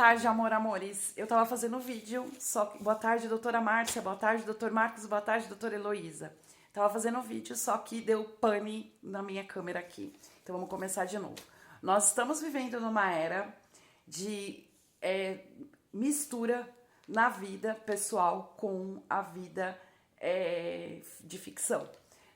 tarde, amores. Eu tava fazendo vídeo, só que... Boa tarde, doutora Márcia. Boa tarde, doutor Marcos. Boa tarde, doutora Heloísa. Tava fazendo vídeo, só que deu pane na minha câmera aqui. Então vamos começar de novo. Nós estamos vivendo numa era de mistura na vida pessoal com a vida de ficção.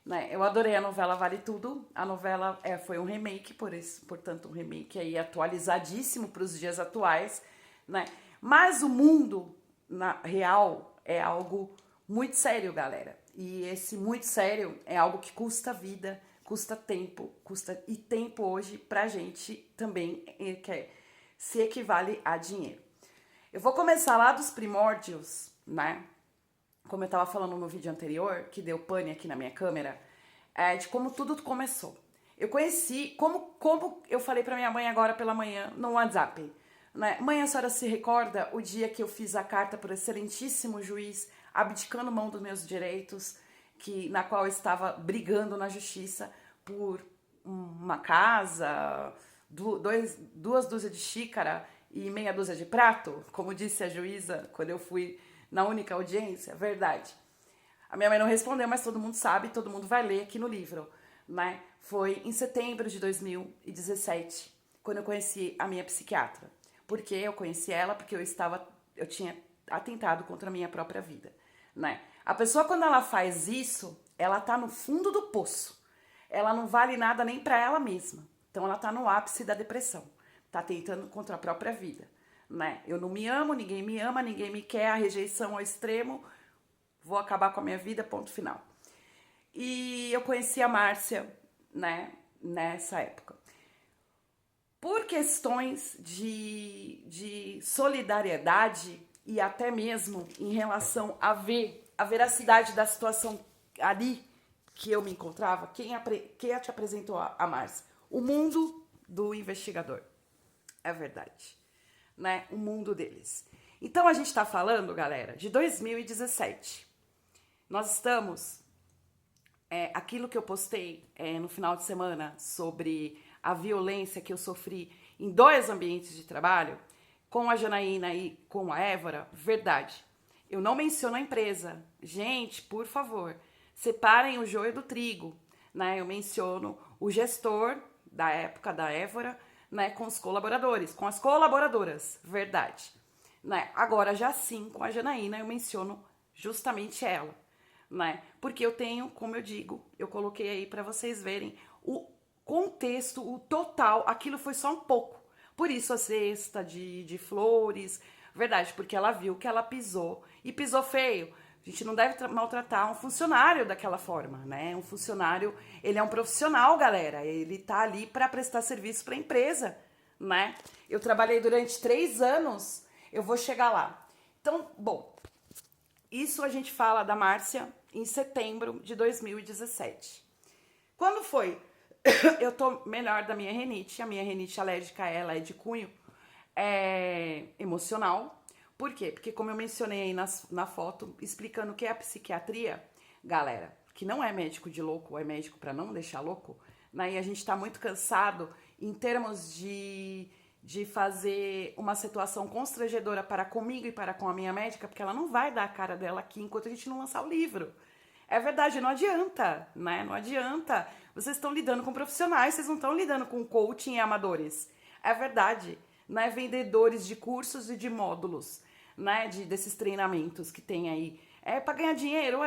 Né? Eu adorei a novela Vale Tudo. A novela foi um remake, portanto um remake aí atualizadíssimo para os dias atuais. Né? Mas o mundo real é algo muito sério, galera. E esse muito sério é algo que custa vida, custa tempo, e tempo hoje pra gente também se equivale a dinheiro. Eu vou começar lá dos primórdios, né? Como eu tava falando no vídeo anterior, que deu pane aqui na minha câmera, de como tudo começou. Eu conheci, como eu falei pra minha mãe agora pela manhã no WhatsApp. Né? Mãe, a senhora se recorda o dia que eu fiz a carta para o excelentíssimo juiz abdicando mão dos meus direitos, na qual eu estava brigando na justiça por uma casa, duas dúzias de xícara e meia dúzia de prato, como disse a juíza quando eu fui na única audiência? Verdade. A minha mãe não respondeu, mas todo mundo sabe, todo mundo vai ler aqui no livro. Né? Foi em setembro de 2017, quando eu conheci a minha psiquiatra. Por que eu conheci ela? Porque eu tinha atentado contra a minha própria vida. Né? A pessoa, quando ela faz isso, ela tá no fundo do poço. Ela não vale nada nem para ela mesma. Então ela tá no ápice da depressão. Tá tentando contra a própria vida. Né? Eu não me amo, ninguém me ama, ninguém me quer, a rejeição ao extremo, vou acabar com a minha vida, ponto final. E eu conheci a Márcia, né, nessa época. Por questões de solidariedade e até mesmo em relação a ver a veracidade da situação ali que eu me encontrava, quem te apresentou a Márcia? O mundo do investigador. É verdade. Né? O mundo deles. Então a gente tá falando, galera, de 2017. Nós estamos... aquilo que eu postei no final de semana sobre a violência que eu sofri em 2 ambientes de trabalho, com a Janaína e com a Évora, verdade. Eu não menciono a empresa. Gente, por favor, separem o joio do trigo. Né? Eu menciono o gestor da época da Évora, né, com os colaboradores, com as colaboradoras, verdade. Né? Agora, já sim, com a Janaína, eu menciono justamente ela. Né? Porque eu tenho, como eu digo, eu coloquei aí para vocês verem o contexto, o total, aquilo foi só um pouco. Por isso a cesta de flores, verdade, porque ela viu que ela pisou, e pisou feio. A gente não deve maltratar um funcionário daquela forma, né? Um funcionário, ele é um profissional, galera, ele tá ali para prestar serviço para a empresa, né? Eu trabalhei durante 3 anos, eu vou chegar lá. Então, bom, isso a gente fala da Márcia em setembro de 2017. Quando foi? Eu tô melhor da minha rinite. A minha rinite alérgica, ela é de cunho emocional. Por quê? Porque como eu mencionei aí na foto, explicando o que é a psiquiatria, galera, que não é médico de louco, é médico pra não deixar louco, né? E a gente tá muito cansado em termos de fazer uma situação constrangedora para comigo e para com a minha médica, porque ela não vai dar a cara dela aqui enquanto a gente não lançar o livro. É verdade, não adianta, né? Não adianta. Vocês estão lidando com profissionais, vocês não estão lidando com coaching e amadores. É verdade, né? Vendedores de cursos e de módulos, né? Desses treinamentos que tem aí. É para ganhar dinheiro,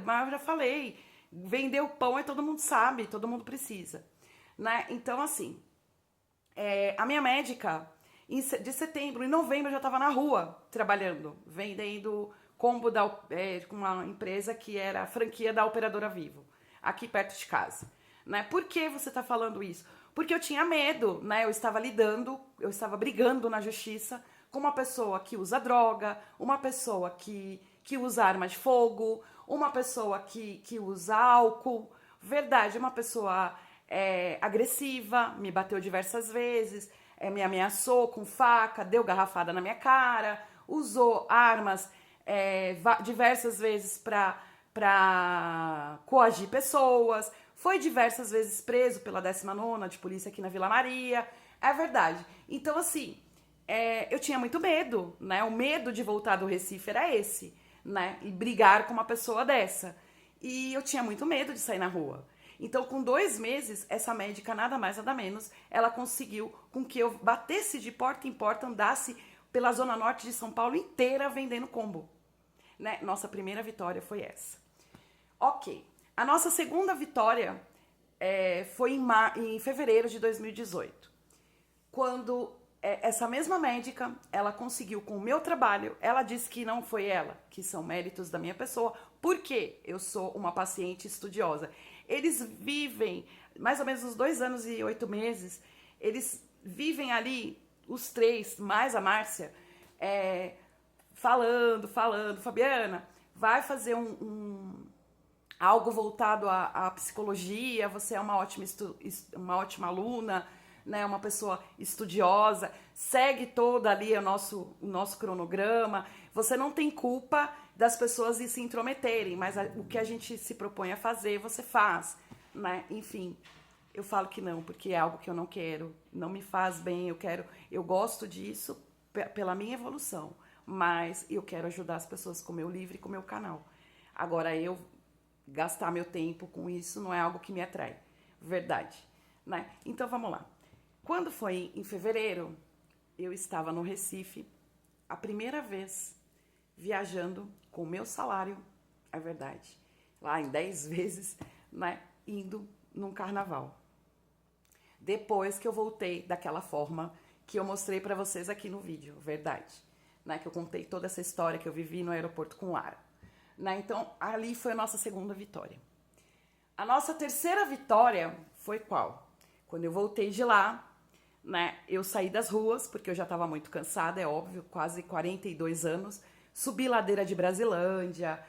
mas eu já falei. Vender o pão todo mundo sabe, todo mundo precisa. Né? Então, assim, a minha médica, de setembro, em novembro, eu já estava na rua trabalhando, vendendo combo com uma empresa que era a franquia da Operadora Vivo, aqui perto de casa. Né? Por que você está falando isso? Porque eu tinha medo, né? Eu estava brigando na justiça com uma pessoa que usa droga, uma pessoa que usa arma de fogo, uma pessoa que usa álcool, verdade, uma pessoa agressiva, me bateu diversas vezes, me ameaçou com faca, deu garrafada na minha cara, usou armas diversas vezes para coagir pessoas, foi diversas vezes preso pela 19ª de polícia aqui na Vila Maria, é verdade. Então, assim, eu tinha muito medo, né? O medo de voltar do Recife era esse, né? E brigar com uma pessoa dessa. E eu tinha muito medo de sair na rua. Então, com 2 meses, essa médica, nada mais, nada menos, ela conseguiu com que eu batesse de porta em porta, andasse pela zona norte de São Paulo inteira vendendo combo. Né? Nossa primeira vitória foi essa. Ok. A nossa segunda vitória foi em fevereiro de 2018. Quando essa mesma médica, ela conseguiu com o meu trabalho, ela disse que não foi ela, que são méritos da minha pessoa, porque eu sou uma paciente estudiosa. Eles vivem, mais ou menos uns 2 anos e 8 meses, eles vivem ali, os 3, mais a Márcia, falando, Fabiana, vai fazer algo voltado à psicologia, você é uma ótima aluna, né, uma pessoa estudiosa, segue toda ali o nosso cronograma, você não tem culpa das pessoas se intrometerem, mas o que a gente se propõe a fazer, você faz, né, enfim, eu falo que não, porque é algo que eu não quero, não me faz bem, eu gosto disso pela minha evolução, mas eu quero ajudar as pessoas com o meu livro e com o meu canal. Agora, eu gastar meu tempo com isso não é algo que me atrai, verdade, né? Então, vamos lá. Quando foi em fevereiro, eu estava no Recife, a primeira vez viajando com o meu salário, é verdade, lá em 10 vezes, né, indo num carnaval. Depois que eu voltei daquela forma que eu mostrei pra vocês aqui no vídeo, verdade, né, que eu contei toda essa história que eu vivi no aeroporto com Lara, né, então ali foi a nossa segunda vitória. A nossa terceira vitória foi qual? Quando eu voltei de lá, né, eu saí das ruas, porque eu já estava muito cansada, é óbvio, quase 42 anos, subi ladeira de Brasilândia,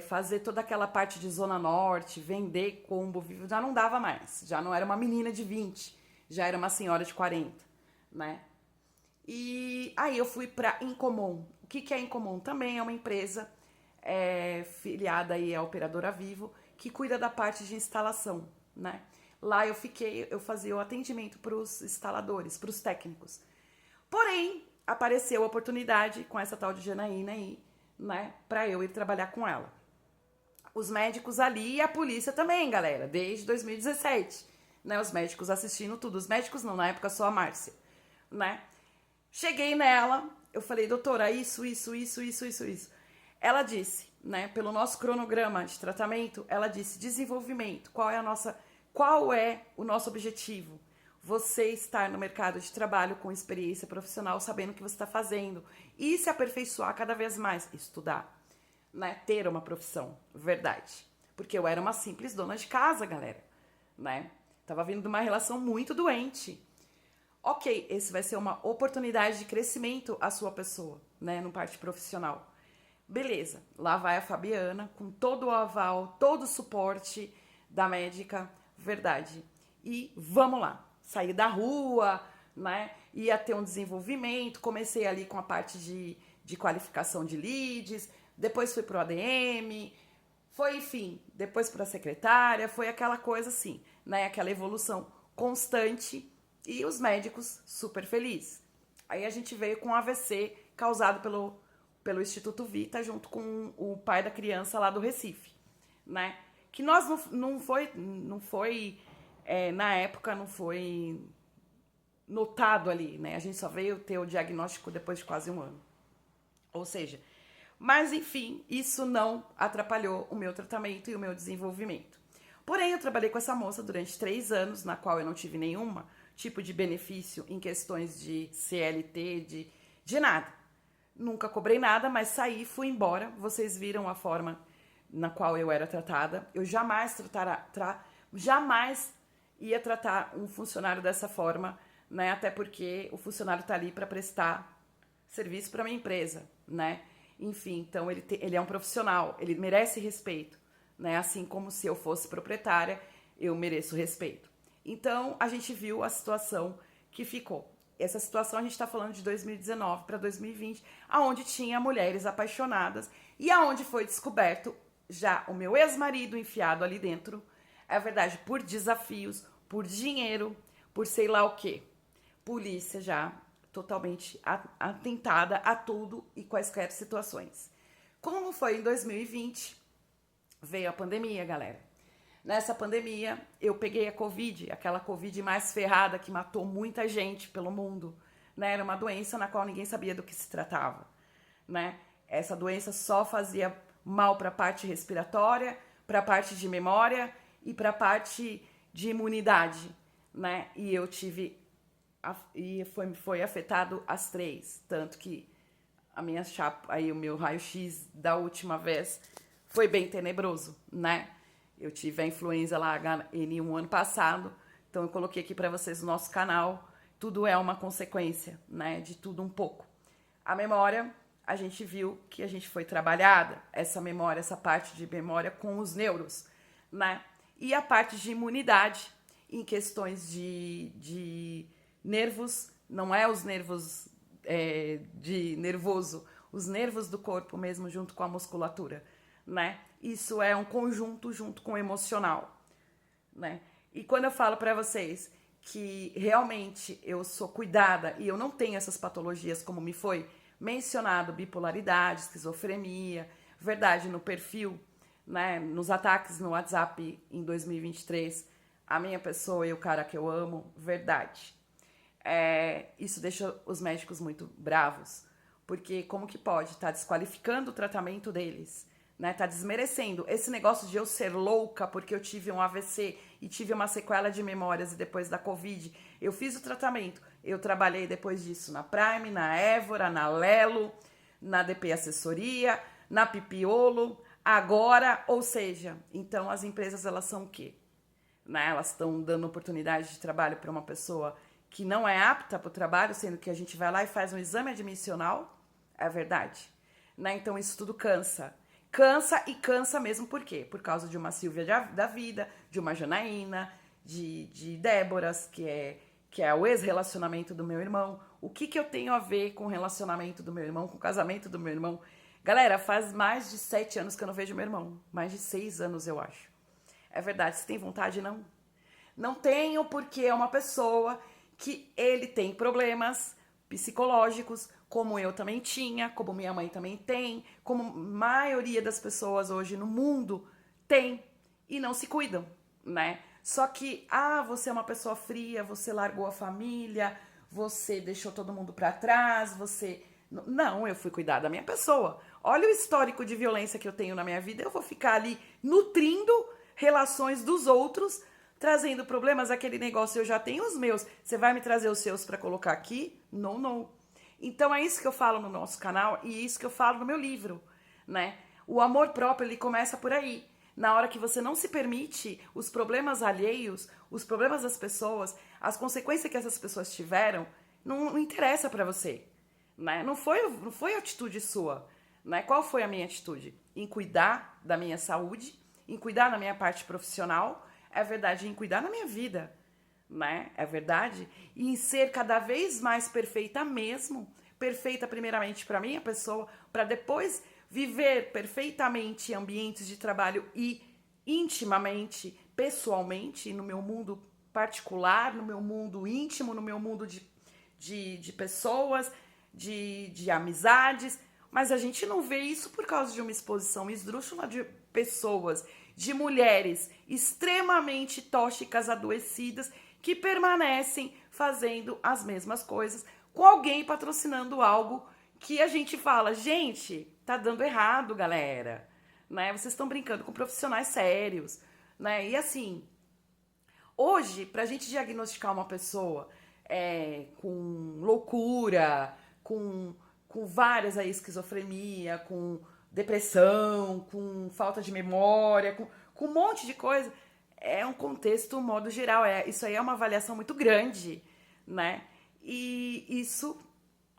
fazer toda aquela parte de Zona Norte, vender combo vivo, já não dava mais, já não era uma menina de 20, já era uma senhora de 40, né? E aí eu fui para Incomum. O que é Incomum? Também é uma empresa filiada aí à Operadora Vivo, que cuida da parte de instalação, né? Lá eu fazia o atendimento para os instaladores, para os técnicos. Porém, apareceu a oportunidade com essa tal de Janaína aí, né, para eu ir trabalhar com ela. Os médicos ali e a polícia também, galera, desde 2017, né, os médicos assistindo tudo. Os médicos não, na época só a Márcia, né? Cheguei nela, eu falei, doutora, isso. Ela disse, né, pelo nosso cronograma de tratamento, ela disse, desenvolvimento, qual é o nosso objetivo? Você estar no mercado de trabalho com experiência profissional, sabendo o que você está fazendo e se aperfeiçoar cada vez mais, estudar, né? Ter uma profissão, verdade. Porque eu era uma simples dona de casa, galera, né? Tava vindo de uma relação muito doente. Ok, esse vai ser uma oportunidade de crescimento à sua pessoa, né? No parte profissional. Beleza, lá vai a Fabiana com todo o aval, todo o suporte da médica, verdade. E vamos lá. Saí da rua, né? Ia ter um desenvolvimento. Comecei ali com a parte de qualificação de leads. Depois fui pro ADM. Foi, enfim, depois para a secretária. Foi aquela coisa assim, né? Aquela evolução constante. E os médicos super felizes. Aí a gente veio com um AVC causado pelo Instituto Vita, junto com o pai da criança lá do Recife, né? Que nós não foi na época não foi notado ali, né? A gente só veio ter o diagnóstico depois de quase 1 ano. Ou seja, mas enfim, isso não atrapalhou o meu tratamento e o meu desenvolvimento. Porém, eu trabalhei com essa moça durante 3 anos, na qual eu não tive nenhum tipo de benefício em questões de CLT, de nada. Nunca cobrei nada, mas saí, fui embora. Vocês viram a forma na qual eu era tratada. Eu jamais ia tratar um funcionário dessa forma, né? Até porque o funcionário está ali para prestar serviço para minha empresa, né? Enfim, então ele é um profissional, ele merece respeito, né? Assim como se eu fosse proprietária, eu mereço respeito. Então, a gente viu a situação que ficou. Essa situação a gente está falando de 2019 para 2020, aonde tinha mulheres apaixonadas e aonde foi descoberto já o meu ex-marido enfiado ali dentro, é verdade, por desafios, por dinheiro, por sei lá o quê. Polícia já totalmente atentada a tudo e quaisquer situações. Como foi em 2020, veio a pandemia, galera. Nessa pandemia, eu peguei a Covid, aquela Covid mais ferrada que matou muita gente pelo mundo, né? Era uma doença na qual ninguém sabia do que se tratava, né? Essa doença só fazia mal para a parte respiratória, para a parte de memória e para a parte de imunidade, né? E eu tive foi afetado as três, tanto que a minha chapa, aí o meu raio-x da última vez foi bem tenebroso, né? Eu tive a influenza lá H1N1 ano passado, então eu coloquei aqui para vocês no nosso canal. Tudo é uma consequência, né? De tudo um pouco. A memória, a gente viu que a gente foi trabalhada, essa memória, essa parte de memória com os neuros, né? E a parte de imunidade, em questões de nervos, não é os nervos de nervoso, os nervos do corpo mesmo, junto com a musculatura, né? Isso é um conjunto junto com o emocional, né? E quando eu falo para vocês que realmente eu sou cuidada e eu não tenho essas patologias como me foi mencionado, bipolaridade, esquizofrenia, verdade, no perfil, né, nos ataques no WhatsApp em 2023, a minha pessoa e o cara que eu amo, verdade. Isso deixa os médicos muito bravos, porque como que pode estar desqualificando o tratamento deles, né? Tá desmerecendo esse negócio de eu ser louca porque eu tive um AVC e tive uma sequela de memórias e depois da Covid eu fiz o tratamento. Eu trabalhei depois disso na Prime, na Évora, na Lelo, na DP Assessoria, na Pipiolo, agora, ou seja, então as empresas elas são o quê? Né? Elas estão dando oportunidade de trabalho para uma pessoa que não é apta para o trabalho, sendo que a gente vai lá e faz um exame admissional, é verdade. Né? Então isso tudo cansa. Cansa e cansa mesmo, por quê? Por causa de uma Silvia da vida, de uma Janaína, de Déboras, que é o ex-relacionamento do meu irmão. O que eu tenho a ver com o relacionamento do meu irmão, com o casamento do meu irmão? Galera, faz mais de 7 anos que eu não vejo meu irmão. Mais de 6 anos, eu acho. É verdade, você tem vontade? Não. Não tenho, porque é uma pessoa que ele tem problemas psicológicos, como eu também tinha, como minha mãe também tem, como a maioria das pessoas hoje no mundo tem, e não se cuidam, né? Só que, você é uma pessoa fria, você largou a família, você deixou todo mundo pra trás, você... Não, eu fui cuidar da minha pessoa. Olha o histórico de violência que eu tenho na minha vida, eu vou ficar ali nutrindo relações dos outros, trazendo problemas, aquele negócio, eu já tenho os meus, você vai me trazer os seus pra colocar aqui? Não, não. Então é isso que eu falo no nosso canal e isso que eu falo no meu livro, né? O amor próprio, ele começa por aí. Na hora que você não se permite os problemas alheios, os problemas das pessoas, as consequências que essas pessoas tiveram, não interessa pra você, né? Não foi atitude sua, né? Qual foi a minha atitude? Em cuidar da minha saúde, em cuidar da minha parte profissional, é verdade, em cuidar da minha vida, né? É verdade? E em ser cada vez mais perfeita mesmo, perfeita primeiramente para minha pessoa, para depois viver perfeitamente em ambientes de trabalho e intimamente, pessoalmente, no meu mundo particular, no meu mundo íntimo, no meu mundo de pessoas, de amizades, mas a gente não vê isso por causa de uma exposição esdrúxula de pessoas, de mulheres extremamente tóxicas, adoecidas, que permanecem fazendo as mesmas coisas, com alguém patrocinando algo que a gente fala, gente, tá dando errado, galera, né? Vocês estão brincando com profissionais sérios, né? E assim, hoje, pra gente diagnosticar uma pessoa com loucura, com várias aí, esquizofrenia, com depressão, com falta de memória, com um monte de coisa, é um contexto, um modo geral, isso aí é uma avaliação muito grande, né? E isso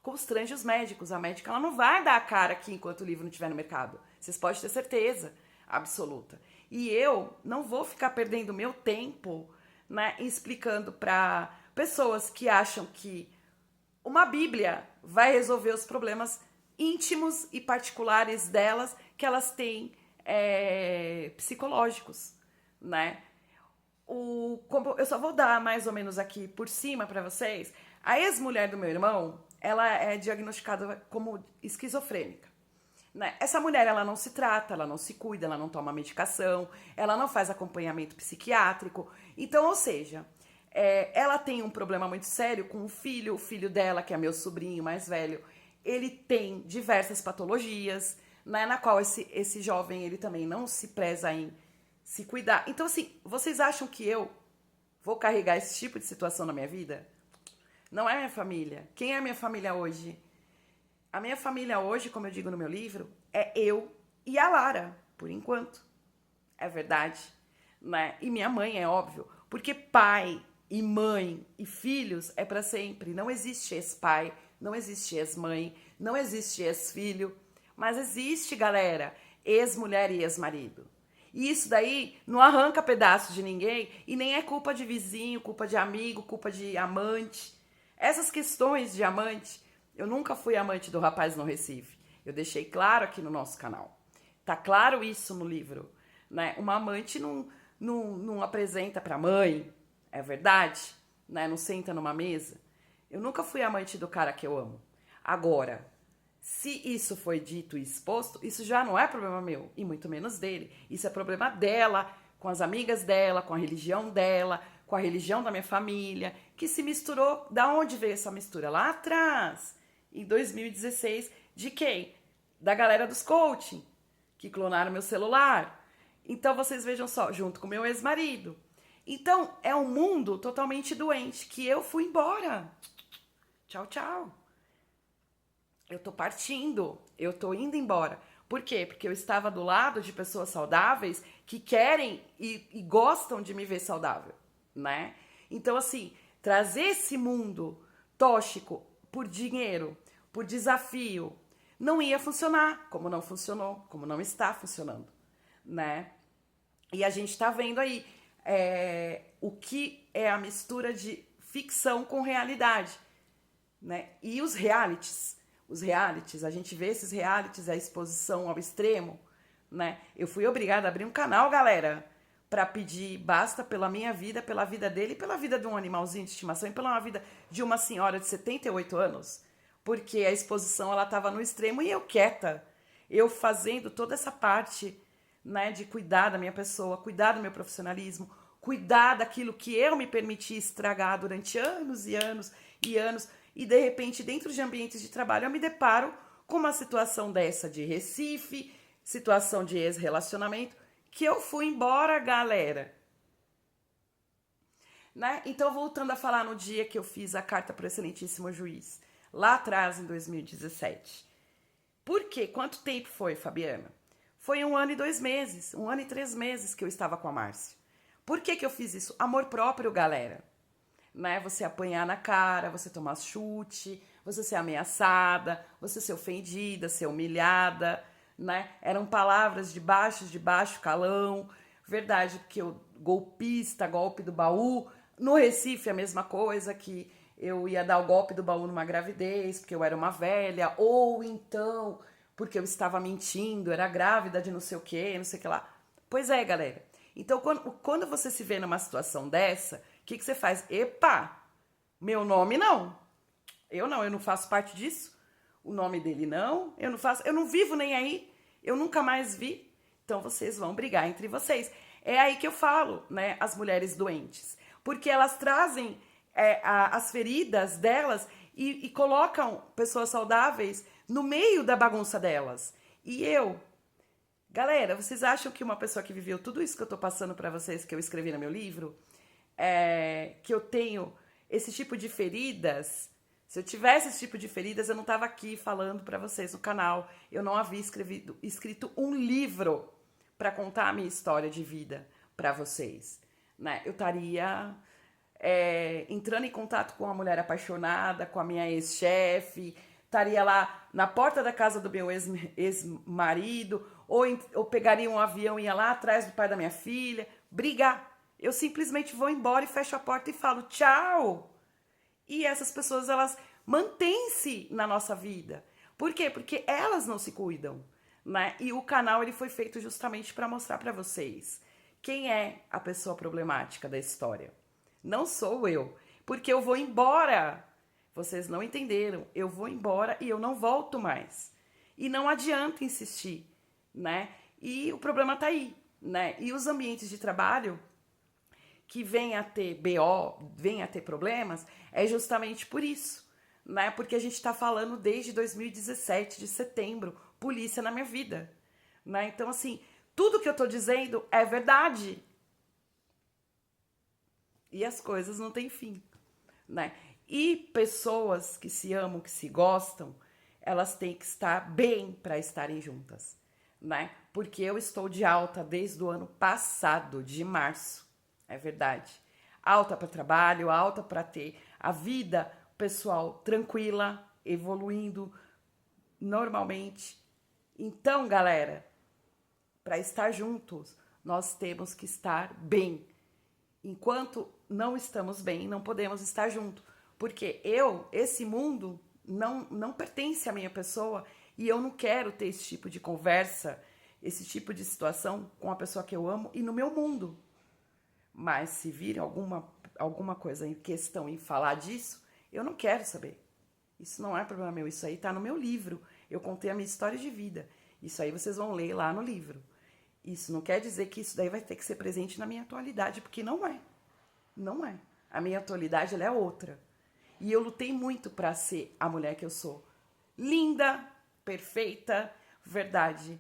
constrange os médicos. A médica ela não vai dar a cara aqui enquanto o livro não estiver no mercado. Vocês podem ter certeza absoluta. E eu não vou ficar perdendo meu tempo, né, explicando para pessoas que acham que uma Bíblia vai resolver os problemas íntimos e particulares delas que elas têm psicológicos, né? Eu só vou dar mais ou menos aqui por cima para vocês. A ex-mulher do meu irmão, ela é diagnosticada como esquizofrênica. Né? Essa mulher, ela não se trata, ela não se cuida, ela não toma medicação, ela não faz acompanhamento psiquiátrico. Então, ou seja, ela tem um problema muito sério com o filho dela, que é meu sobrinho mais velho, ele tem diversas patologias, né, na qual esse jovem, ele também não se preza em se cuidar. Então, assim, vocês acham que eu vou carregar esse tipo de situação na minha vida? Não é minha família. Quem é minha família hoje? A minha família hoje, como eu digo no meu livro, é eu e a Lara, por enquanto. É verdade, né? E minha mãe, é óbvio. Porque pai e mãe e filhos é para sempre. Não existe ex-pai, não existe ex-mãe, não existe ex-filho. Mas existe, galera, ex-mulher e ex-marido. E isso daí não arranca pedaço de ninguém e nem é culpa de vizinho, culpa de amigo, culpa de amante. Essas questões de amante, eu nunca fui amante do rapaz no Recife. Eu deixei claro aqui no nosso canal. Tá claro isso no livro, né? Uma amante não apresenta pra mãe, é verdade, né? Não senta numa mesa. Eu nunca fui amante do cara que eu amo. Agora, se isso foi dito e exposto, isso já não é problema meu, e muito menos dele. Isso é problema dela, com as amigas dela, com a religião dela, com a religião da minha família, que se misturou. Da onde veio essa mistura? Lá atrás, em 2016, de quem? Da galera dos coaching, que clonaram meu celular. Então vocês vejam só, junto com meu ex-marido. Então é um mundo totalmente doente, que eu fui embora. Tchau, tchau. Eu tô partindo, eu tô indo embora. Por quê? Porque eu estava do lado de pessoas saudáveis que querem e gostam de me ver saudável, né? Então, assim, trazer esse mundo tóxico por dinheiro, por desafio, não ia funcionar, como não funcionou, como não está funcionando, né? E a gente tá vendo aí o que é a mistura de ficção com realidade, né? E os realities, a gente vê esses realities, a exposição ao extremo, né? Eu fui obrigada a abrir um canal, galera, pra pedir basta pela minha vida, pela vida dele, pela vida de um animalzinho de estimação e pela vida de uma senhora de 78 anos, porque a exposição, ela tava no extremo e eu quieta, eu fazendo toda essa parte, né, de cuidar da minha pessoa, cuidar do meu profissionalismo, cuidar daquilo que eu me permiti estragar durante anos e anos e anos, e de repente, dentro de ambientes de trabalho, eu me deparo com uma situação dessa de Recife, situação de ex-relacionamento, que eu fui embora, galera. Né? Então, voltando a falar no dia que eu fiz a carta para o excelentíssimo juiz, lá atrás, em 2017. Por quê? Quanto tempo foi, Fabiana? Foi 1 ano e 2 meses, 1 ano e 3 meses que eu estava com a Márcia. Por que eu fiz isso? Amor próprio, galera. Né? Você apanhar na cara, você tomar chute, você ser ameaçada, você ser ofendida, ser humilhada, né? Eram palavras de baixo calão. Verdade, porque o golpista, golpe do baú. No Recife, a mesma coisa, que eu ia dar o golpe do baú numa gravidez, porque eu era uma velha, ou então porque eu estava mentindo, era grávida de não sei o que, não sei o que lá. Pois é, galera. Então, quando você se vê numa situação dessa, o que você faz? Epa, meu nome não. Eu não faço parte disso. O nome dele não, eu não faço, eu não vivo nem aí, eu nunca mais vi. Então vocês vão brigar entre vocês. É aí que eu falo, né, as mulheres doentes. Porque elas trazem as feridas delas e colocam pessoas saudáveis no meio da bagunça delas. E eu... Galera, vocês acham que uma pessoa que viveu tudo isso que eu tô passando pra vocês, que eu escrevi no meu livro, que eu tenho esse tipo de feridas? Se eu tivesse esse tipo de feridas, eu não tava aqui falando pra vocês no canal. Eu não havia escrito um livro pra contar a minha história de vida pra vocês, né? Eu estaria entrando em contato com uma mulher apaixonada, com a minha ex-chefe, estaria lá na porta da casa do meu ex-marido, ou pegaria um avião e ia lá atrás do pai da minha filha, brigar. Eu simplesmente vou embora e fecho a porta e falo tchau. E essas pessoas, elas mantêm-se na nossa vida. Por quê? Porque elas não se cuidam, né? E o canal, ele foi feito justamente para mostrar para vocês quem é a pessoa problemática da história. Não sou eu, porque eu vou embora. Vocês não entenderam. Eu vou embora e eu não volto mais. E não adianta insistir, né? E o problema tá aí, né? E os ambientes de trabalho que vêm a ter BO, vêm a ter problemas, é justamente por isso, né? Porque a gente tá falando desde 2017, de setembro, polícia na minha vida, né? Então, assim, tudo que eu tô dizendo é verdade. E as coisas não têm fim, né? E pessoas que se amam, que se gostam, elas têm que estar bem para estarem juntas, né? Porque eu estou de alta desde o ano passado, de março, é verdade. Alta para trabalho, alta para ter a vida pessoal tranquila, evoluindo normalmente. Então, galera, para estar juntos, nós temos que estar bem. Enquanto não estamos bem, não podemos estar juntos. Porque esse mundo não pertence à minha pessoa e eu não quero ter esse tipo de conversa, esse tipo de situação com a pessoa que eu amo e no meu mundo. Mas se vir alguma coisa em questão em falar disso, eu não quero saber. Isso não é problema meu, isso aí tá no meu livro. Eu contei a minha história de vida. Isso aí vocês vão ler lá no livro. Isso não quer dizer que isso daí vai ter que ser presente na minha atualidade, porque não é. Não é. A minha atualidade, ela é outra. E eu lutei muito para ser a mulher que eu sou. Linda, perfeita, verdade.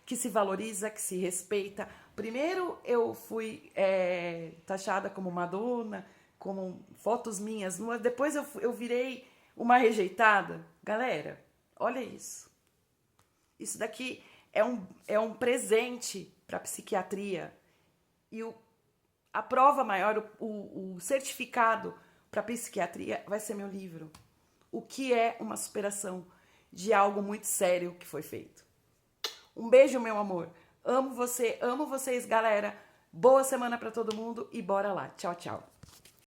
Que se valoriza, que se respeita. Primeiro eu fui taxada como Madonna, como fotos minhas nuas. Depois eu virei uma rejeitada. Galera, olha isso. Isso daqui é um presente para a psiquiatria. E a prova maior, o certificado para psiquiatria vai ser meu livro. O que é uma superação de algo muito sério que foi feito. Um beijo, meu amor. Amo você, amo vocês, galera. Boa semana para todo mundo e bora lá. Tchau, tchau.